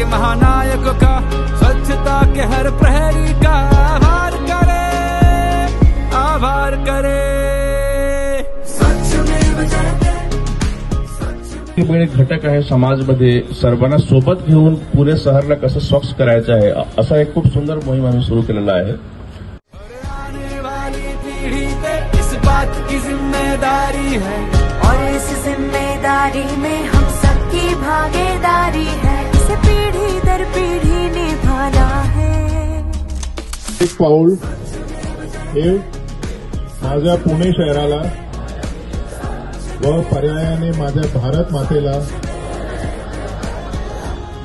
महानायक का, स्वच्छता के हर प्रहरी का आभार करे, आभार करे। खूप एक घटक आहे समाजमध्ये, सर्वांना सोबत घेऊन पुरे शहरला कसं स्वच्छ करायचं आहे, असा एक खूप सुंदर मोहीम आम्ही सुरू केलेला आहे। आने वाली पीढ़ी पे इस बात की जिम्मेदारी है, और इस जिम्मेदारी में हम सबकी भागीदारी है, इसे पीढ़ी दर पीढ़ी निभाना है। एक पाऊल हे माझ्या पुणे शहराला व पर्यायाने माझ्या भारत मातेला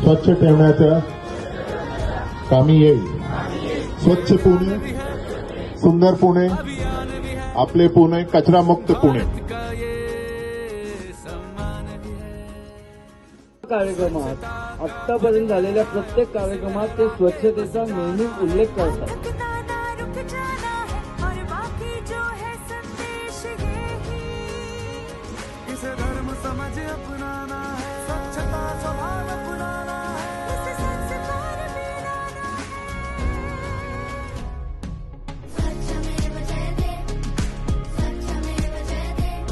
स्वच्छ ठेवण्याच्या कामी येईल। स्वच्छ पुणे, सुंदर पुणे, आपले पुणे, कचरामुक्त पुणे। कार्यक्रमात आतापर्यंत झालेल्या प्रत्येक कार्यक्रमात ते स्वच्छतेचा नेहमीच उल्लेख करतात। धर्म समझ अपनाना है, स्वच्छता स्वभाव अपनाना है, इसे संस्कार मिलाना है।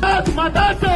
भारत माता के